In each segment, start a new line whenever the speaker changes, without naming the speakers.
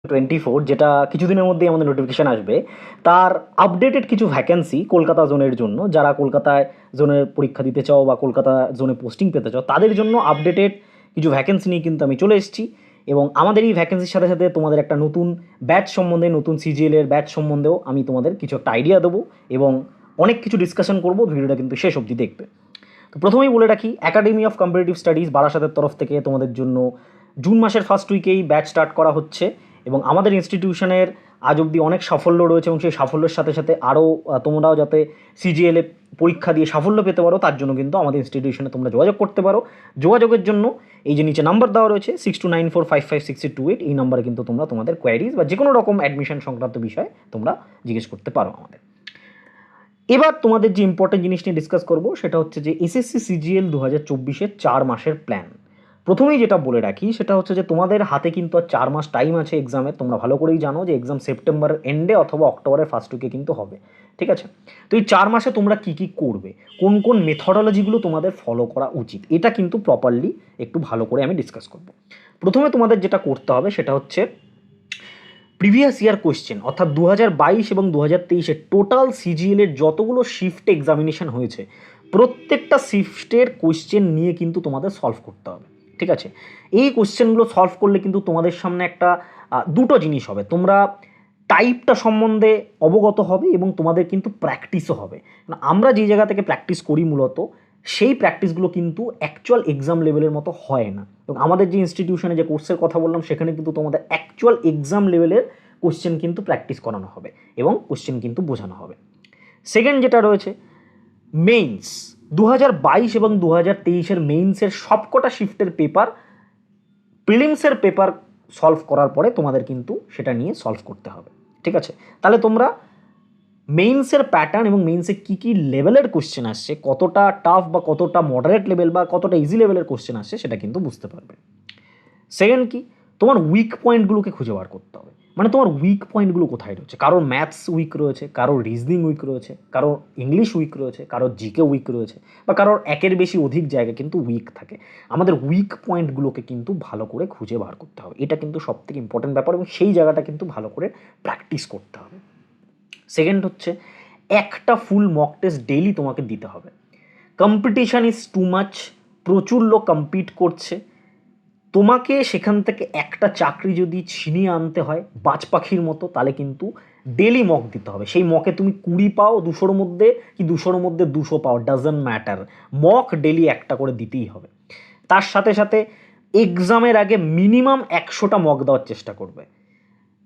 24 যেটা কিছুদিনের মধ্যেই আমাদের নোটিফিকেশান আসবে, তার আপডেটেড কিছু ভ্যাকেন্সি কলকাতা জোনের জন্য, যারা কলকাতায় জোনের পরীক্ষা দিতে চাও বা কলকাতা জোনে পোস্টিং পেতে চাও তাদের জন্য আপডেটেড কিছু ভ্যাকেন্সি নিয়ে কিন্তু আমি চলে এসেছি। এবং আমাদের এই ভ্যাকেন্সির সাথে সাথে তোমাদের একটা নতুন ব্যাচ সম্বন্ধে, নতুন সিজিএলের ব্যাচ সম্বন্ধেও আমি তোমাদের কিছু একটা আইডিয়া দেবো এবং অনেক কিছু ডিসকাশন করবো। ভিডিওটা কিন্তু শেষ অবধি দেখবে। তো প্রথমেই বলে রাখি, একাডেমি অফ কম্পিটিটিভ স্টাডিজ বারাসাতের তরফ থেকে তোমাদের জন্য জুন মাসের ফার্স্ট উইকেই ব্যাচ স্টার্ট করা হচ্ছে এবং আমাদের ইনস্টিটিউশনের আজ অবধি অনেক সাফল্য রয়েছে এবং সেই সাফল্যের সাথে সাথে আরও তোমরাও যাতে সিজিএলে পরীক্ষা দিয়ে সাফল্য পেতে পারো তার জন্য কিন্তু আমাদের ইনস্টিটিউশনে তোমরা যোগাযোগ করতে পারো। যোগাযোগের জন্য এই যে নিচে নাম্বার দেওয়া রয়েছে 6294556328, এই নাম্বারে কিন্তু তোমরা তোমাদের কোয়ারিজ বা যে কোনো রকম অ্যাডমিশন সংক্রান্ত বিষয়ে তোমরা জিজ্ঞেস করতে পারো আমাদের। এবার তোমাদের যে ইম্পর্টেন্ট জিনিস নিয়ে ডিসকাস করবো সেটা হচ্ছে যে এসএসসি সিজিএল 2024-এর 4 মাসের প্ল্যান। প্রথমেই যেটা বলে রাখি সেটা হচ্ছে যে তোমাদের হাতে কিন্তু আর 4 মাস টাইম আছে এক্সামে। তোমরা ভালো করেই জানো যে এক্সাম সেপ্টেম্বরের এন্ডে অথবা অক্টোবরের ফার্স্ট উইকে কিন্তু হবে, ঠিক আছে? তো এই 4 মাসে তোমরা কী কী করবে, কোন কোন মেথডোলজিগুলো তোমাদের ফলো করা উচিত, এটা কিন্তু প্রপারলি একটু ভালো করে আমি ডিসকাস করব। প্রথমে তোমাদের যেটা করতে হবে সেটা হচ্ছে প্রিভিয়াস ইয়ার কোয়েশ্চেন, অর্থাৎ 2022 এবং 2023-এর টোটাল সিজিএলের যতগুলো শিফট এক্সামিনেশন হয়েছে প্রত্যেকটা শিফটের কোয়েশ্চেন নিয়ে কিন্তু তোমাদের সলভ করতে হবে, ঠিক আছে? এই কোয়েশ্চেনগুলো সলভ করলে কিন্তু তোমাদের সামনে একটা দুটো জিনিস হবে, তোমরা টাইপটা সম্বন্ধে অবগত হবে এবং তোমাদের কিন্তু প্র্যাকটিসও হবে। আমরা যে জায়গা থেকে প্র্যাকটিস করি মূলত সেই প্র্যাকটিসগুলো কিন্তু অ্যাকচুয়াল এক্সাম লেভেলের মতো হয় না। এবং আমাদের যে ইনস্টিটিউশনে যে কোর্সের কথা বললাম সেখানে কিন্তু তোমাদের অ্যাকচুয়াল এক্সাম লেভেলের কোশ্চেন কিন্তু প্র্যাকটিস করানো হবে এবং কোশ্চেন কিন্তু বোঝানো হবে। সেকেন্ড যেটা রয়েছে মেইনস, 2022 এবং 2023-এর মেইনসের সবকটা শিফটের পেপার প্রিলিমসের পেপার সলভ করার পরে তোমাদের কিন্তু সেটা নিয়ে সলভ করতে হবে, ঠিক আছে? তাহলে তোমরা মেইনসের প্যাটার্ন এবং মেইনসে কী কী লেভেলের কোশ্চেন আসছে, কতটা টাফ বা কতটা মডারেট লেভেল বা কতটা ইজি লেভেলের কোশ্চেন আসছে সেটা কিন্তু বুঝতে পারবে। সেকেন্ড কি, তোমার উইক পয়েন্টগুলোকে খুঁজে বার করতে হবে। মানে তোমার উইক পয়েন্টগুলো কোথায় রয়েছে, কারোর ম্যাথস উইক রয়েছে, কারোর রিজনিং উইক রয়েছে, কারোর ইংলিশ উইক রয়েছে, কারোর জিকে উইক রয়েছে বা কারোর একের বেশি অধিক জায়গায় কিন্তু উইক থাকে। আমাদের উইক পয়েন্টগুলোকে কিন্তু ভালো করে খুঁজে বার করতে হবে, এটা কিন্তু সবথেকে ইম্পর্টেন্ট ব্যাপার এবং সেই জায়গাটা কিন্তু ভালো করে প্র্যাকটিস করতে হবে। সেকেন্ড হচ্ছে একটা ফুল মক টেস্ট ডেইলি তোমাকে দিতে হবে। কম্পিটিশান ইজ টু মাচ, প্রচুর লোক কম্পিট করছে, তোমাকে সেখান থেকে একটা চাকরি যদি ছিনিয়ে আনতে হয় বাজ পাখির মতো তাহলে কিন্তু ডেলি মক দিতে হবে। সেই মকে তুমি 20 পাও 200-র মধ্যে কি 200-র মধ্যে 200 পাও, ডাজন্ট ম্যাটার, মক ডেলি একটা করে দিতেই হবে। তার সাথে সাথে এক্সামের আগে মিনিমাম 100টা মক দেওয়ার চেষ্টা করবে।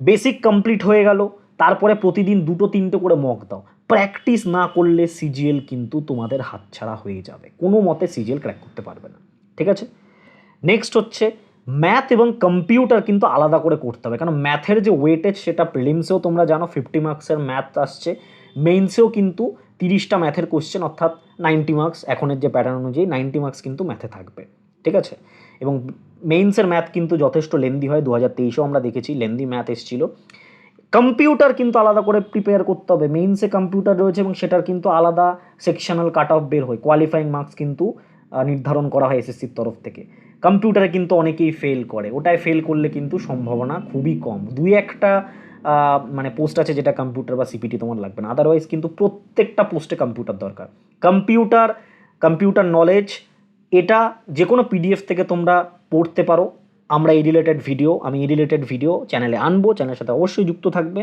বেসিক কমপ্লিট হয়ে গেল, তারপরে প্রতিদিন 2-3টে করে মক দাও। প্র্যাকটিস না করলে সিজিএল কিন্তু তোমাদের হাতছাড়া হয়ে যাবে, কোনো মতে সিজিএল ক্র্যাক করতে পারবে না, ঠিক আছে? নেক্সট হচ্ছে ম্যাথ এবং কম্পিউটার কিন্তু আলাদা করে করতে হবে, কারণ ম্যাথের যে ওয়েটেজ সেটা প্রিলিমসেও তোমরা জানো 50 মার্কসের ম্যাথ আসছে, মেইনসেও কিন্তু 30টা ম্যাথের কোশ্চেন অর্থাৎ 90 মার্কস, এখনের যে প্যাটার্ন অনুযায়ী 90 মার্কস কিন্তু ম্যাথে থাকবে, ঠিক আছে? এবং মেইনসের ম্যাথ কিন্তু যথেষ্ট লেন্দি হয়, 2023-এও আমরা দেখেছি লেন্দি ম্যাথ এসেছিলো। কম্পিউটার কিন্তু আলাদা করে প্রিপেয়ার করতে হবে, মেইনসে কম্পিউটার রয়েছে এবং সেটার কিন্তু আলাদা সেকশনাল কাট অফ বের হয়, কোয়ালিফাইং মার্কস কিন্তু নির্ধারণ করা হয় এসএসসির তরফ থেকে। কম্পিউটারে কিন্তু অনেকেই ফেল করে, ওটায় ফেল করলে কিন্তু সম্ভাবনা খুবই কম, 2-1টা মানে পোস্ট আছে যেটা কম্পিউটার বা সিপিটি তোমার লাগবে না, আদারওয়াইজ কিন্তু প্রত্যেকটা পোস্টে কম্পিউটার দরকার। কম্পিউটার নলেজ এটা যে কোনো পিডিএফ থেকে তোমরা পড়তে পারো, আমি এই রিলেটেড ভিডিও চ্যানেলে আনবো, চ্যানেলের সাথে অবশ্যই যুক্ত থাকবে।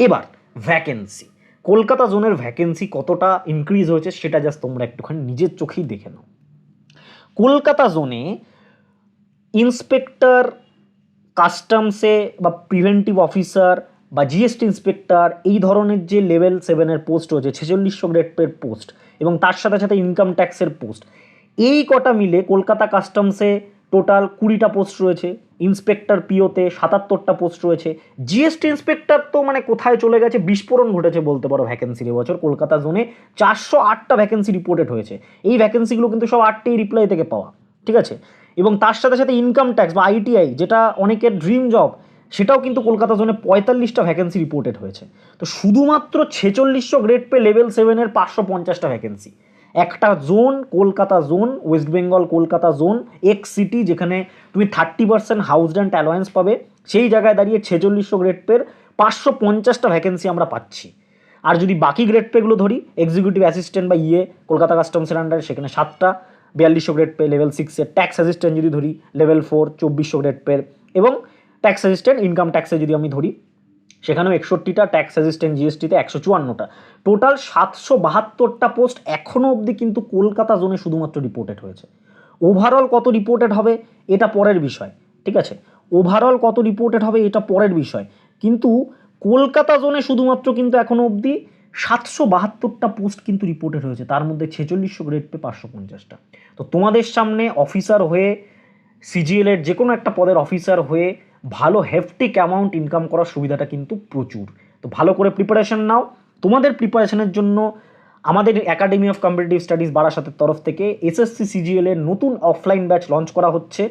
এবার ভ্যাকেন্সি, কলকাতা জোনের ভ্যাকেন্সি কতটা ইনক্রিজ হয়েছে সেটা জাস্ট তোমরা একটুখানি নিজের চোখেই দেখে নাও। কলকাতা জোনে ইন্সপেক্টর কাস্টমসে বা প্রিভেন্টিভ অফিসার বা জিএসটি ইন্সপেক্টর এই ধরনের যে লেভেল 7-এর পোস্ট রয়েছে, 4600 গ্রেড পের পোস্ট এবং তার সাথে সাথে ইনকাম ট্যাক্সের পোস্ট, এই কটা মিলে কলকাতা কাস্টমসে টোটাল 20টা পোস্ট রয়েছে, ইন্সপেক্টর পিওতে 77টা পোস্ট রয়েছে, জিএসটি ইন্সপেক্টর তো মানে কোথায় চলে গেছে, বিস্ফোরণ ঘটেছে বলতে পারো ভ্যাকেন্সির এবছর। কলকাতা জোনে 408টা ভ্যাকেন্সি রিপোর্টেড হয়েছে, এই ভ্যাকেন্সিগুলো কিন্তু সব 8টি রিপ্লাই থেকে পাওয়া, ঠিক আছে? এবং তার সাথে সাথে ইনকাম ট্যাক্স বা আইটিআই যেটা অনেকের ড্রিম জব, সেটাও কিন্তু কলকাতা জোনে 45টা ভ্যাকেন্সি রিপোর্টেড হয়েছে। তো শুধুমাত্র 4600 গ্রেড পে লেভেল 7-এর 550টা ভ্যাকেন্সি, একটা zone Kolkata zone, West Bengal Kolkata zone, x city, যেখানে তুমি 30% হাউস রেন্ট অ্যালোয়েন্স পাবে সেই জায়গায় দাঁড়িয়ে 4600 গ্রেড পের 550টা ভ্যাকেন্সি আমরা পাচ্ছি। আর যদি বাকি গ্রেড পেগুলো ধরি, এক্সিকিউটিভ অ্যাসিস্ট্যান্ট বা কলকাতা কাস্টমসের আন্ডারে, সেখানে 7টা 4200 গ্রেড পে লেভেল 6-এর। ট্যাক্স অ্যাসিস্ট্যান্ট যদি ধরি লেভেল 4 2400 গ্রেড পের, এবং ট্যাক্স অ্যাসিস্ট্যান্ট ইনকাম ট্যাক্সে যদি আমি ধরি সেখানেও 61টা, ট্যাক্স অ্যাসিস্ট্যান্ট জিএসটিতে 154টা, টোটাল 772টা পোস্ট এখনও অবধি কিন্তু কলকাতা জোনে শুধুমাত্র রিপোর্টেড হয়েছে। ওভারঅল কত রিপোর্টেড হবে এটা পরের বিষয়, ঠিক আছে, ওভারঅল কত রিপোর্টেড হবে এটা পরের বিষয়, কিন্তু কলকাতা জোনে শুধুমাত্র কিন্তু এখনও অবধি 772টা পোস্ট কিন্তু রিপোর্টেড হয়েছে, তার মধ্যে 4600 গ্রেড পে 550টা। তো তোমাদের সামনে অফিসার হয়ে, সিজিএলের যে কোনো একটা পদের অফিসার হয়ে ভালো হেফটিক অ্যামাউন্ট ইনকাম করার সুবিধাটা কিন্তু প্রচুর। তো ভালো করে প্রিপারেশন নাও। তোমাদের প্রিপারেশনের জন্য আমাদের একাডেমি অফ কম্পিটিটিভ স্টাডিজ বারাসাতের তরফ থেকে এসএসসি সিজিএলের নতুন অফলাইন ব্যাচ লঞ্চ করা হচ্ছে।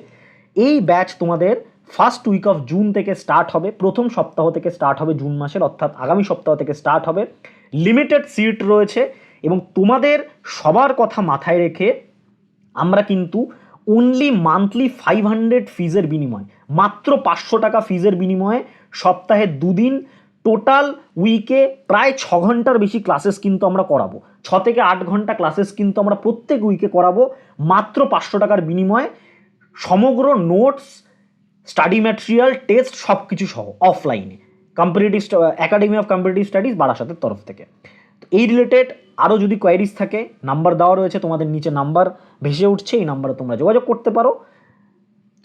এই ব্যাচ তোমাদের ফার্স্ট উইক অফ জুন থেকে স্টার্ট হবে, প্রথম সপ্তাহ থেকে স্টার্ট হবে জুন মাসের, অর্থাৎ আগামী সপ্তাহ থেকে স্টার্ট হবে। লিমিটেড সিট রয়েছে এবং তোমাদের সবার কথা মাথায় রেখে আমরা কিন্তু অনলি মান্থলি 500 ফিজের বিনিময়, মাত্র 500 টাকা ফিজের বিনিময়ে সপ্তাহে 2 দিন, টোটাল উইকে প্রায় 6 ঘন্টার বেশি ক্লাসেস কিন্তু আমরা করাবো। 6 থেকে 8 ঘন্টা ক্লাসেস কিন্তু আমরা প্রত্যেক উইকে করাবো মাত্র 500 টাকার বিনিময়ে, সমগ্র নোটস, স্টাডি ম্যাটেরিয়াল, টেস্ট সব কিছু সহ অফলাইনে, একাডেমি অফ কম্পিটিটিভ স্টাডিজ বারাসাতের তরফ থেকে। তো এই রিলেটেড আরও যদি কোয়ারিজ থাকে, নাম্বার দেওয়া রয়েছে, তোমাদের নিচে নাম্বার ভেসে উঠছে, এই নাম্বারে তোমরা যোগাযোগ করতে পারো।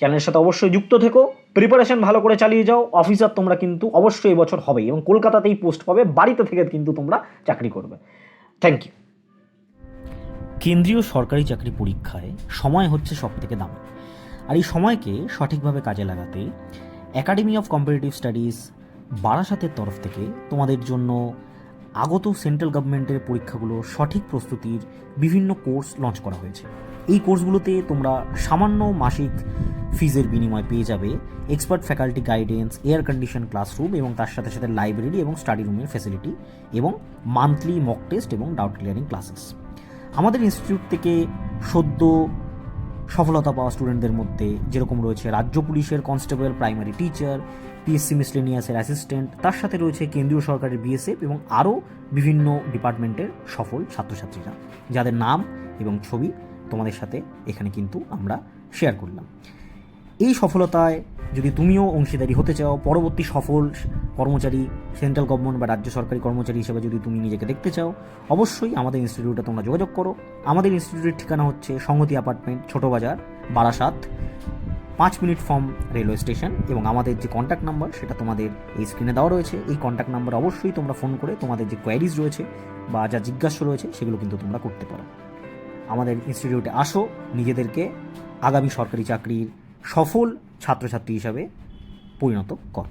চ্যানেলের সাথে অবশ্যই যুক্ত থেকো, প্রিপারেশন ভালো করে চালিয়ে যাও। অফিসার তোমরা কিন্তু অবশ্যই এই বছর হবেই এবং কলকাতাতেই পোস্ট পাবে, বাড়িতে থেকে কিন্তু তোমরা চাকরি করবে। Thank you.
কেন্দ্রীয় সরকারি চাকরি পরীক্ষায় সময় হচ্ছে সবথেকে দামি, আর এই সময়কে সঠিকভাবে কাজে লাগাতে একাডেমি অফ কম্পিটিটিভ স্টাডিজ বারাসাতের তরফ থেকে তোমাদের জন্য আগত সেন্ট্রাল গভর্নমেন্টের পরীক্ষাগুলো সঠিক প্রস্তুতির বিভিন্ন কোর্স লঞ্চ করা হয়েছে। এই কোর্সগুলোতে তোমরা সামান্য মাসিক ফিজের বিনিময় পেয়ে যাবে expert faculty guidance, air condition classroom এবং তার সাথে সাথে লাইব্রেরি এবং স্টাডি রুমের ফ্যাসিলিটি, এবং মান্থলি মক টেস্ট এবং ডাউট ক্লিয়ারিং ক্লাসেস। আমাদের ইনস্টিটিউট থেকে সদ্য সফলতা পাওয়া স্টুডেন্টদের মধ্যে যেরকম রয়েছে রাজ্য পুলিশের কনস্টেবল, প্রাইমারি টিচার, পিএসসি মিসলেনিয়াসের অ্যাসিস্ট্যান্ট, তার সাথে রয়েছে কেন্দ্রীয় সরকারের বিএসএফ এবং আরও বিভিন্ন ডিপার্টমেন্টের সফল ছাত্রছাত্রীরা, যাদের নাম এবং ছবি তোমাদের সাথে এখানে কিন্তু আমরা শেয়ার করলাম। এই সফলতায় যদি তুমিও অংশীদারি হতে চাও, পরবর্তী সফল কর্মচারী, সেন্ট্রাল গভর্নমেন্ট বা রাজ্য সরকারি কর্মচারী হিসেবে যদি তুমি নিজেকে দেখতে চাও, অবশ্যই আমাদের ইনস্টিটিউটে তোমরা যোগাযোগ করো। আমাদের ইনস্টিটিউটের ঠিকানা হচ্ছে সংহতি অ্যাপার্টমেন্ট, ছোট বাজার, Barasat, 5 minute from railway station, এবং আমাদের যে কন্ট্যাক্ট নাম্বার সেটা তোমাদের এই স্ক্রিনে দেওয়া রয়েছে। এই কন্ট্যাক্ট নাম্বার অবশ্যই তোমরা ফোন করে তোমাদের যে কোয়ারিজ রয়েছে বা যা জিজ্ঞাসা রয়েছে সেগুলো কিন্তু তোমরা করতে পারো। আমাদের ইনস্টিটিউটে আসো, নিজেদেরকে আগামী সরকারি চাকরির সফল ছাত্রছাত্রী হিসাবে পরিণত করো।